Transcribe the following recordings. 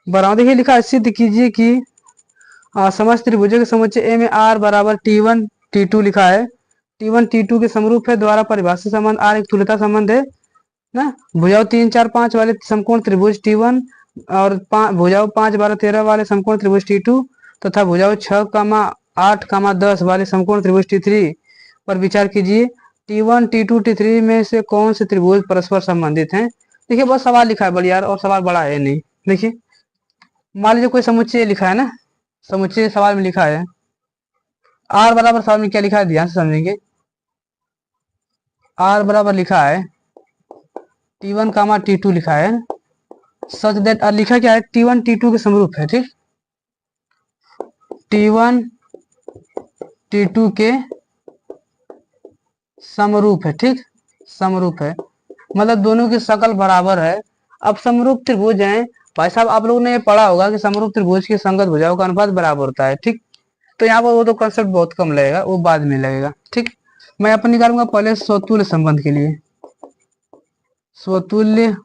बराबर देखिए लिखा है, सिद्ध कीजिए कि समस्त त्रिभुजों के समुच्चय ए में आर बराबर T1 T2 लिखा है। T1 T2 के समरूप है, द्वारा परिभाषित संबंध आर एक तुल्यता संबंध है ना। भुजाओं 3 4 5 वाले समकोण त्रिभुज T1 और भुजाओं 5 12 13 वाले समकोण त्रिभुज T2 तथा भुजाओं 6 8 10 वाले समकोण त्रिभुज T3 पर विचार कीजिए। T1 T2 T3 में से कौन से त्रिभुज परस्पर संबंधित हैं। देखिए बहुत सवाल लिखा है बड़ी यार, और सवाल बड़ा है नहीं। देखिए मान लीजिए कोई समुच्चय लिखा है ना, समुच्चय सवाल में लिखा है आर बराबर, सवाल में क्या लिखा है ध्यान से समझेंगे। आर बराबर लिखा है T1 T2 लिखा है, सच दैट लिखा क्या है T1 T2 के समरूप है। ठीक, T1 T2 के समरूप है। ठीक, समरूप है मतलब दोनों की शकल बराबर है। अब समरूप त्रिभुज हैं भाई साहब, आप लोगों ने ये पढ़ा होगा कि समरूप त्रिभुज की संगत भुजाओं का अनुपात बराबर होता है। ठीक, तो यहाँ पर वो तो कंसेप्ट बहुत कम लगेगा, वो बाद में लगेगा। ठीक, मैं अपन निकालूंगा पहले स्वतुल्य संबंध के लिए, स्वतुल्य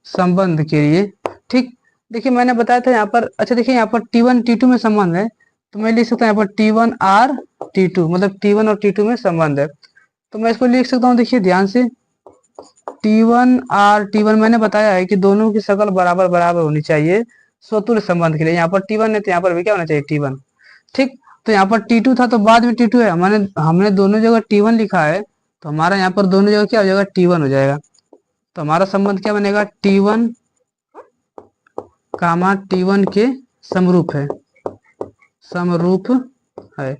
संबंध के लिए। ठीक, देखिए मैंने बताया था यहाँ पर, अच्छा देखिए यहाँ पर T1 T2 में संबंध है, तो मैं लिख सकता हूँ यहाँ पर T1 R T2 मतलब T1 और T2 में संबंध है, तो मैं इसको लिख सकता हूँ। देखिए ध्यान से, T1 R T1 मैंने बताया है कि दोनों की शकल बराबर बराबर होनी चाहिए स्वतुल्य संबंध के लिए। यहाँ पर T1 है तो यहाँ पर भी क्या होना चाहिए T1। ठीक, तो यहाँ पर T2 था तो बाद में T2 है, हमने दोनों जगह T1 लिखा है, तो हमारा यहाँ पर दोनों जगह क्या हो जाएगा T1 हो जाएगा। तो हमारा संबंध क्या बनेगा T1 T1 के समरूप है, समरूप है।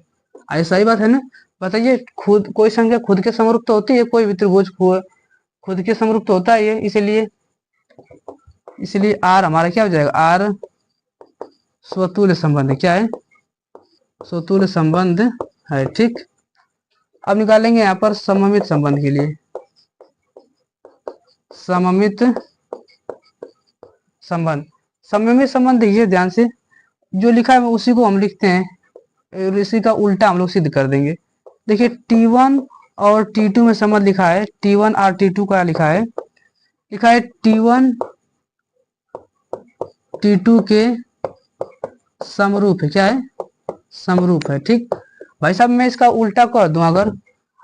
ऐसा ही बात है ना। बताइए खुद कोई संख्या खुद के समरूप तो होती है, कोई भी त्रिभुज खुद के समरूप तो होता है ये, इसलिए आर हमारा क्या हो जाएगा, आर स्वतुल्य संबंध है। क्या है, स्वतुल्य संबंध है। ठीक, अब निकालेंगे यहाँ पर सममित संबंध के लिए, सममित संबंध। सममित संबंध देखिए ध्यान से, जो लिखा है उसी को हम लिखते हैं और इसी का उल्टा हम लोग सिद्ध कर देंगे। देखिए T1 और T2 में संबंध लिखा है, T1 और T2 का लिखा है T1 T2 के समरूप है। क्या है, समरूप है। ठीक, भाई साहब मैं इसका उल्टा कर दूं,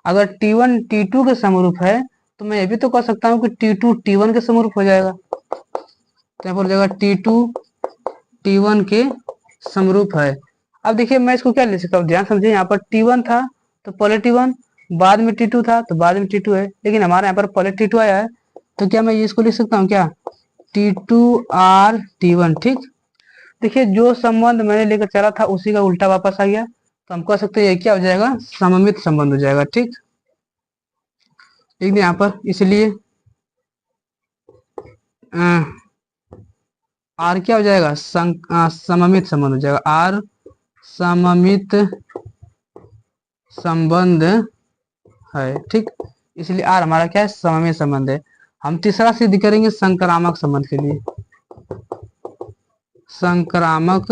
अगर T1 T2 के समरूप है तो मैं ये भी तो कर सकता हूँ कि T2 T1 के समरूप हो जाएगा। तो यहाँ पर हो जाएगा T2 T1 के समरूप है। अब देखिए मैं इसको क्या लिख सकता हूँ, ध्यान समझिए। यहाँ पर T1 था तो पहले T1, बाद में T2 था तो बाद में T2 है, लेकिन हमारे यहाँ पर पहले T2 आया है, तो क्या मैं इसको लिख सकता हूँ क्या, T2 R T1। ठीक, देखिए जो संबंध मैंने लेकर चला था उसी का उल्टा वापस आ गया, तो हम कह सकते हैं ये क्या हो जाएगा, सममित संबंध हो जाएगा। ठीक, लिख दें यहाँ पर, इसलिए आर क्या हो जाएगा, सममित संबंध हो जाएगा। आर सममित संबंध है। ठीक, इसलिए आर हमारा क्या है, सममित संबंध है। हम तीसरा सिद्ध करेंगे संक्रामक संबंध के लिए, संक्रामक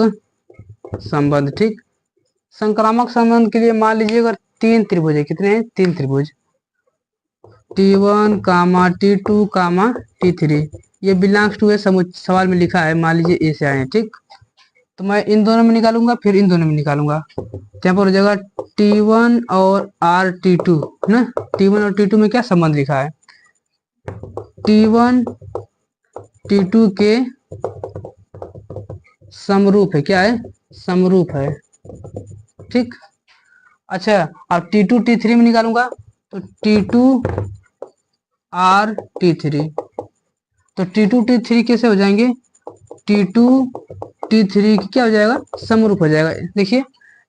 संबंध। ठीक, संक्रामक संबंध के लिए मान लीजिए अगर 3 त्रिभुज है, कितने हैं, 3 त्रिभुज T1 T2 T3, ये बिलोंग्स टू है, सवाल में लिखा है, मान लीजिए ए से आए हैं। ठीक, तो मैं इन दोनों में निकालूंगा, फिर इन दोनों में निकालूंगा, तो यहाँ पर हो जाएगा T1 और T2 ना। T1 और T2 में क्या संबंध लिखा है, T1 T2 के समरूप है। क्या है, समरूप है। ठीक, अच्छा अब T2 T3 में निकालूंगा तो T2 R T3, तो T2 T3 कैसे हो जाएंगे, T2 T3 क्या हो जाएगा, समरूप हो जाएगा। देखिए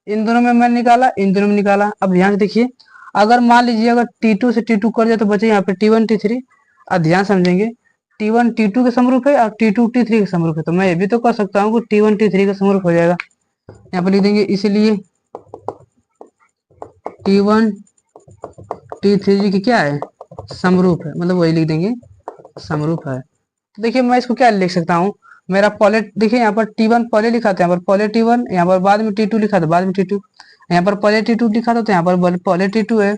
इन दोनों में मैंने निकाला, इन दोनों में निकाला। अब ध्यान से देखिए, अगर मान लीजिए अगर T2 से T2 कर जाए तो बचे यहाँ पे T1 T3। अब ध्यान समझेंगे, T1 T2 के समरूप है और T2 T3 के समरूप है, तो मैं ये भी तो कर सकता हूँ कि T1 T3 के समरूप हो जाएगा। यहाँ पर लिख देंगे, इसलिए T1 T3 की क्या है, समरूप है, मतलब वही लिख देंगे, समरूप है। तो देखिए मैं इसको क्या लिख सकता हूँ, मेरा पहले देखिए यहाँ पर T1 पहले लिखा था, यहाँ पर पहले T1, यहाँ पर बाद में T2 लिखा था, बाद में T2, यहाँ पर पहले T2 लिखा था तो यहाँ पर पहले T2 है,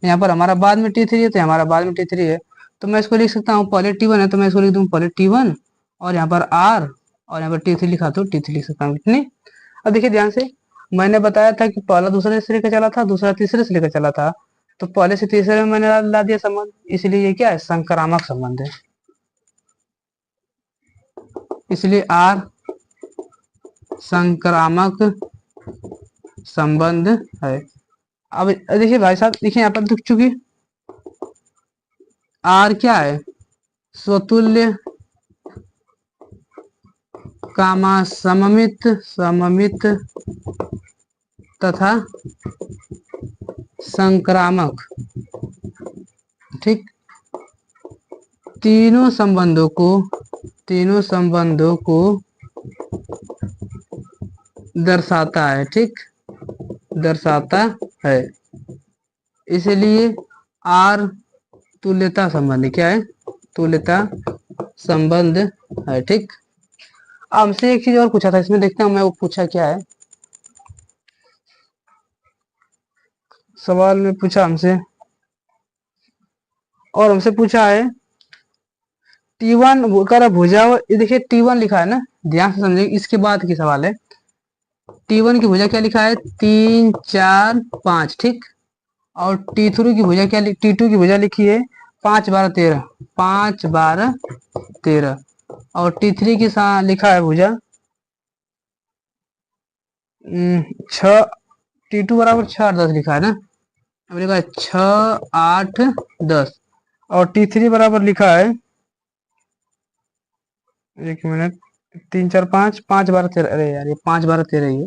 यहाँ पर हमारा बाद में T3 है तो हमारा बाद में T3 है। तो मैं इसको लिख सकता हूँ, पहले T1 है तो मैं इसको लिख दूँ पहले T1 और यहाँ पर R और यहाँ पर टी थ्री लिखा तो टी थ्री लिख सकता हूँ कितनी। अब देखिए ध्यान से, मैंने बताया था कि पहला दूसरे से लेकर चला था, दूसरा तीसरे से लेकर चला था, तो पहले से तीसरे में मैंने ला दिया संबंध, इसलिए ये क्या है, संक्रामक संबंध है, इसलिए आर संक्रामक संबंध है। अब देखिए भाई साहब, देखिए यहाँ पर दिख चुकी, आर क्या है, स्वतुल्य कामा सममित सममित तथा संक्रामक, ठीक। तीनों संबंधों को दर्शाता है, ठीक, दर्शाता है, इसलिए आर तुल्यता संबंध क्या है, तुल्यता संबंध है, ठीक। अब हमसे एक चीज और पूछा था इसमें, देखते हैं मैं वो पूछा क्या है। सवाल में पूछा हमसे, और हमसे पूछा है T1 कर भुजा, ये देखिए T1 लिखा है ना, ध्यान से समझिए, इसके बाद की सवाल है। T1 की भुजा क्या लिखा है, 3 4 5, ठीक। और T3 की भुजा क्या, T2 की भुजा लिखी है 5 12 13, 5 12 13, और T3 की लिखा है भुजा 6, T2 बराबर 6 8 10 लिखा है ना, अब लिखा है 6 8 10, और T3 बराबर लिखा है, एक मिनट, 3 4 5 5 12 13, अरे यार ये 5 12 13 ही है,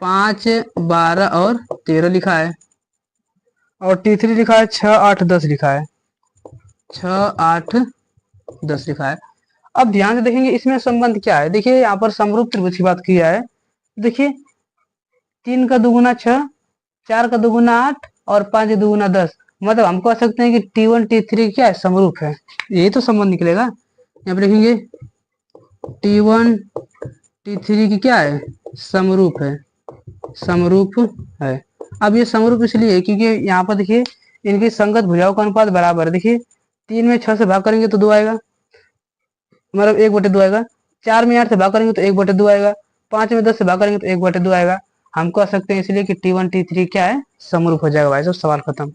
5 12 और 13 लिखा है, और T3 लिखा है 6 8 10 लिखा है, 6 8 10 लिखा है। अब ध्यान से देखेंगे इसमें संबंध क्या है, देखिए यहाँ पर समरूप त्रिभुज की बात किया है, देखिए 3 का दुगुना 6, 4 का दुगुना 8, और 5 का दुगुना 10, मतलब हम कह सकते हैं कि T1 T3 क्या है, समरूप है, यही तो संबंध निकलेगा। यहाँ पर लिखेंगे T1 T3 की क्या है, समरूप है, समरूप है। अब ये समरूप इसलिए है क्योंकि यहाँ पर देखिए इनकी संगत भुजाओं का अनुपात बराबर है, देखिए 3 में 6 से भाग करेंगे तो 2 आएगा, मतलब 1/2 आएगा, 4 में 8 से भाग करेंगे तो 1/2 आएगा, 5 में 10 से भाग करेंगे तो 1/2 आएगा। हम कह सकते हैं इसलिए कि T1 T3 क्या है, समरूप हो जाएगा भाई साहब, सवाल खत्म।